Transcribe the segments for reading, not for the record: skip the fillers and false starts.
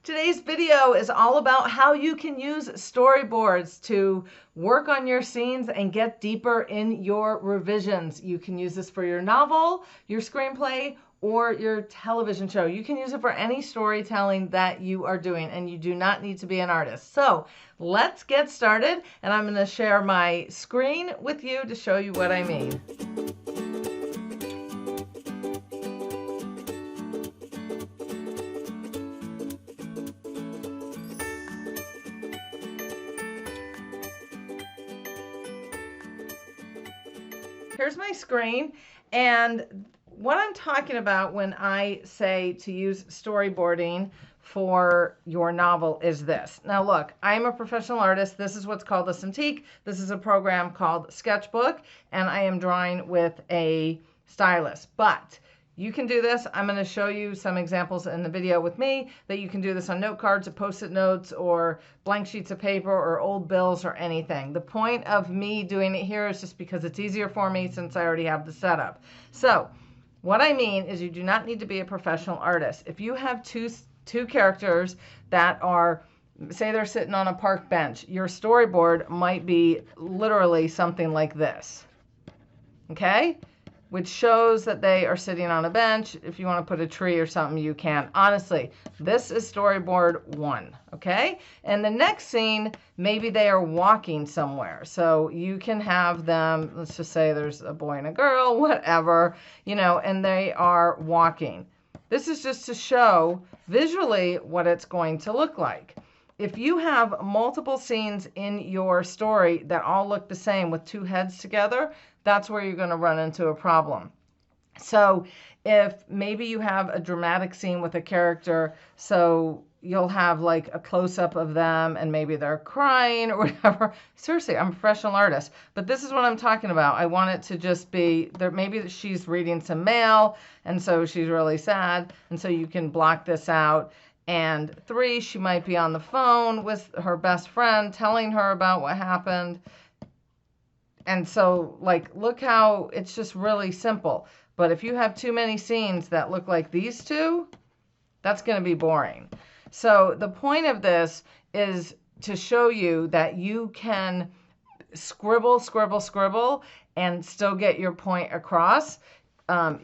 Today's video is all about how you can use storyboards to work on your scenes and get deeper in your revisions. You can use this for your novel, your screenplay, or your television show. You can use it for any storytelling that you are doing, and you do not need to be an artist. So let's get started, and I'm going to share my screen with you to show you what I mean. Here's my screen, and what I'm talking about when I say to use storyboarding for your novel is this. Now look, I'm a professional artist. This is what's called a Cintiq. This is a program called Sketchbook, and I am drawing with a stylus. But you can do this. I'm going to show you some examples in the video with me that you can do this on note cards or Postit notes or blank sheets of paper or old bills or anything. The point of me doing it here is just because it's easier for me since I already have the setup. So what I mean is you do not need to be a professional artist. If you have two characters that are, say they're sitting on a park bench, your storyboard might be literally something like this. Okay? Which shows that they are sitting on a bench. If you want to put a tree or something, you can. Honestly, this is storyboard 1, okay? And the next scene, maybe they are walking somewhere. So you can have them, let's just say there's a boy and a girl, whatever, you know, and they are walking. This is just to show visually what it's going to look like. If you have multiple scenes in your story that all look the same with two heads together, that's where you're going to run into a problem. So if maybe you have a dramatic scene with a character, so you'll have like a close-up of them and maybe they're crying or whatever. Seriously, I'm a professional artist, but this is what I'm talking about. I want it to just be there. Maybe she's reading some mail and so she's really sad, and so you can block this out. And 3, she might be on the phone with her best friend telling her about what happened. And so, like, look how it's just really simple. But if you have too many scenes that look like these two, that's going to be boring. So the point of this is to show you that you can scribble, scribble, scribble, and still get your point across.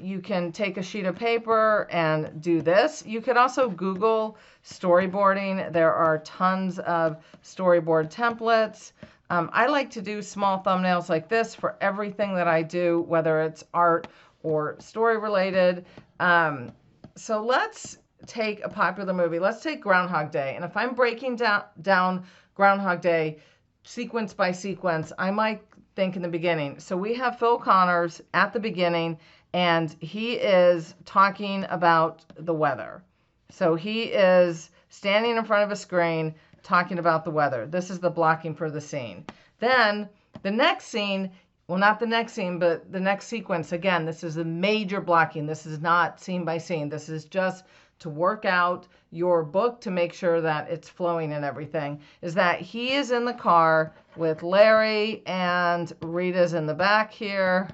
You can take a sheet of paper and do this. You could also Google storyboarding. There are tons of storyboard templates. I like to do small thumbnails like this for everything that I do, whether it's art or story related. So let's take a popular movie. Let's take Groundhog Day. And if I'm breaking down Groundhog Day sequence by sequence, I might think in the beginning. So we have Phil Connors at the beginning, and he is talking about the weather. So he is standing in front of a screen talking about the weather. This is the blocking for the scene. Then the next scene, well, not the next scene, but the next sequence, again, this is the major blocking. This is not scene by scene. This is just to work out your book to make sure that it's flowing and everything, is that he is in the car with Larry and Rita's in the back here.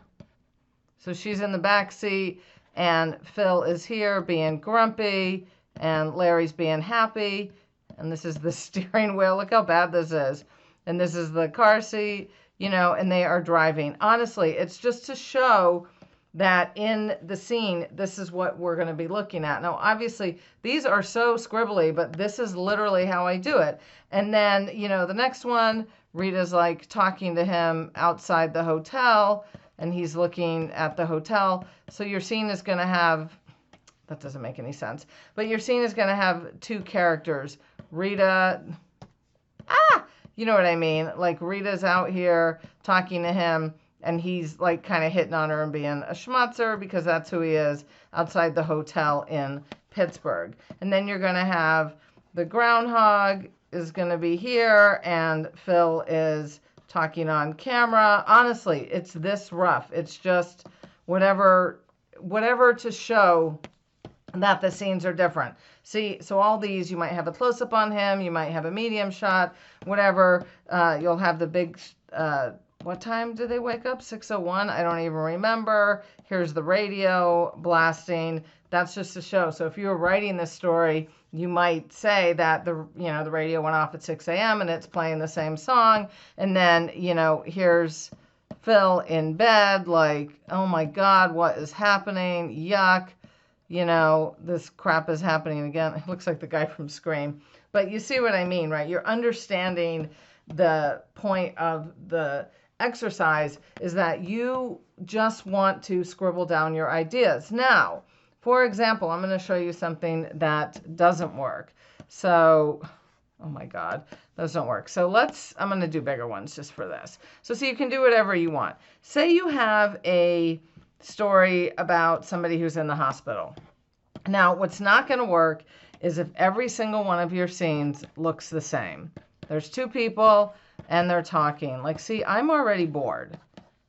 So she's in the back seat and Phil is here being grumpy and Larry's being happy. And this is the steering wheel. Look how bad this is. And this is the car seat, you know, and they are driving. Honestly, it's just to show that in the scene, this is what we're going to be looking at. Now, obviously, these are so scribbly, but this is literally how I do it. And then, you know, the next one, Rita's like talking to him outside the hotel, and he's looking at the hotel. So your scene is going to have, that doesn't make any sense, but your scene is going to have two characters. Rita, you know what I mean? Like Rita's out here talking to him, and he's like kind of hitting on her and being a schmutzer because that's who he is outside the hotel in Pittsburgh. And then you're going to have the groundhog is going to be here, and Phil is talking on camera. Honestly, it's this rough. It's just whatever to show that the scenes are different. See, so all these, you might have a close-up on him, you might have a medium shot, whatever. You'll have the big what time did they wake up? 6:01? I don't even remember. Here's the radio blasting. That's just a show. So if you were writing this story, you might say that the radio went off at 6 a.m. and it's playing the same song. And then, here's Phil in bed, like, oh my God, what is happening? Yuck. This crap is happening again. It looks like the guy from Scream. But you see what I mean, right? You're understanding the point of the exercise is that you just want to scribble down your ideas. Now, for example, I'm going to show you something that doesn't work. So, oh my God, those don't work. So I'm going to do bigger ones just for this. So you can do whatever you want. Say you have a story about somebody who's in the hospital. Now, what's not going to work is if every single one of your scenes looks the same. There's two people and they're talking. Like, see, I'm already bored,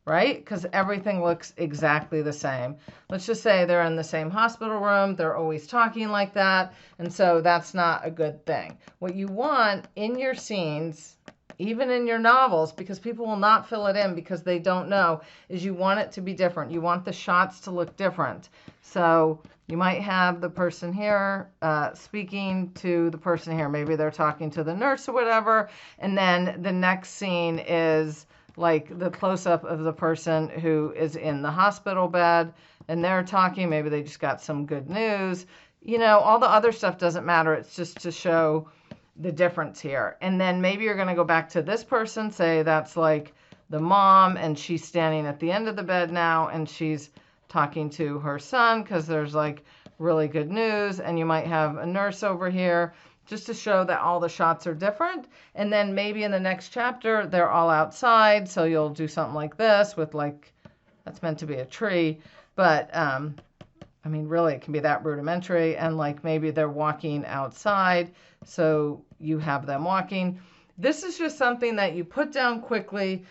right? Because everything looks exactly the same. Let's just say they're in the same hospital room. They're always talking like that. And so that's not a good thing. What you want in your scenes, even in your novels, because people will not fill it in because they don't know, is you want it to be different. You want the shots to look different. So you might have the person here speaking to the person here. Maybe they're talking to the nurse or whatever. And then the next scene is like the close-up of the person who is in the hospital bed. And they're talking. Maybe they just got some good news. All the other stuff doesn't matter. It's just to show the difference here. And then maybe you're going to go back to this person. Say that's like the mom. And she's standing at the end of the bed now. And she's talking to her son because there's like really good news. And you might have a nurse over here just to show that all the shots are different. And then maybe in the next chapter, they're all outside. So you'll do something like this with like, that's meant to be a tree. But, I mean, really, it can be that rudimentary. And like maybe they're walking outside. So you have them walking. This is just something that you put down quickly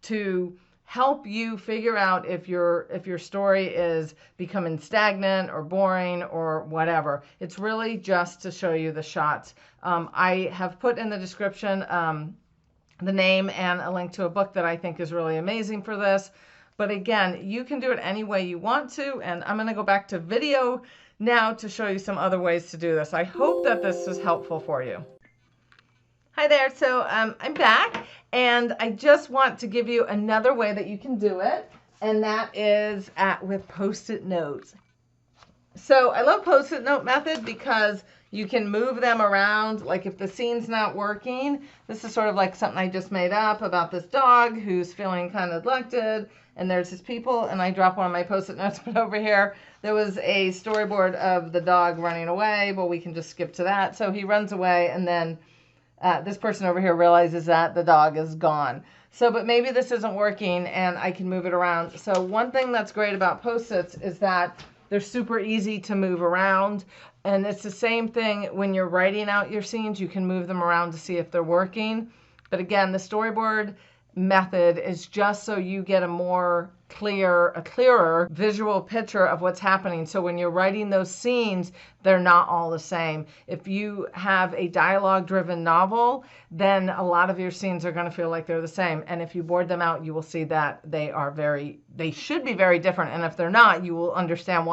to help you figure out if your story is becoming stagnant or boring or whatever. It's really just to show you the shots. I have put in the description the name and a link to a book that I think is really amazing for this. But again, you can do it any way you want to. And I'm going to go back to video now to show you some other ways to do this. I hope that this is helpful for you. Hi there. So I'm back, and I just want to give you another way that you can do it, and that is with Post-it notes. So I love Post-it note method because you can move them around. Like if the scene's not working, this is sort of like something I just made up about this dog who's feeling kind of neglected, and there's his people, and I drop one of my Post-it notes, but over here there was a storyboard of the dog running away. Well, we can just skip to that. So he runs away, and then this person over here realizes that the dog is gone. So, but maybe this isn't working and I can move it around. So one thing that's great about Post-its is that they're super easy to move around. And it's the same thing when you're writing out your scenes. You can move them around to see if they're working. But again, the storyboard method is just so you get a clearer visual picture of what's happening. So when you're writing those scenes, they're not all the same. If you have a dialogue-driven novel, then a lot of your scenes are going to feel like they're the same. And if you board them out, you will see that they should be very different. And if they're not, you will understand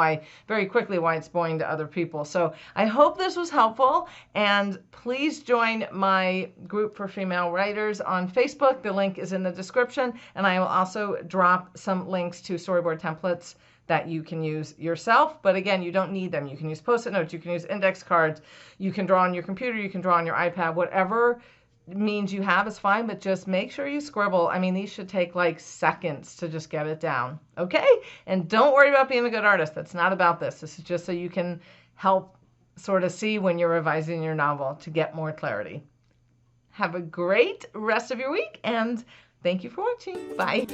very quickly why it's boring to other people. So I hope this was helpful. And please join my group for female writers on Facebook. The link is in the description. And I will also drop some links to storyboard templates that you can use yourself. But again, you don't need them. You can use Post-it notes, you can use index cards, you can draw on your computer, you can draw on your iPad, whatever means you have is fine, but just make sure you scribble. I mean, these should take like seconds to just get it down, okay? And don't worry about being a good artist. That's not about this. This is just so you can help sort of see when you're revising your novel to get more clarity. Have a great rest of your week, and thank you for watching. Bye.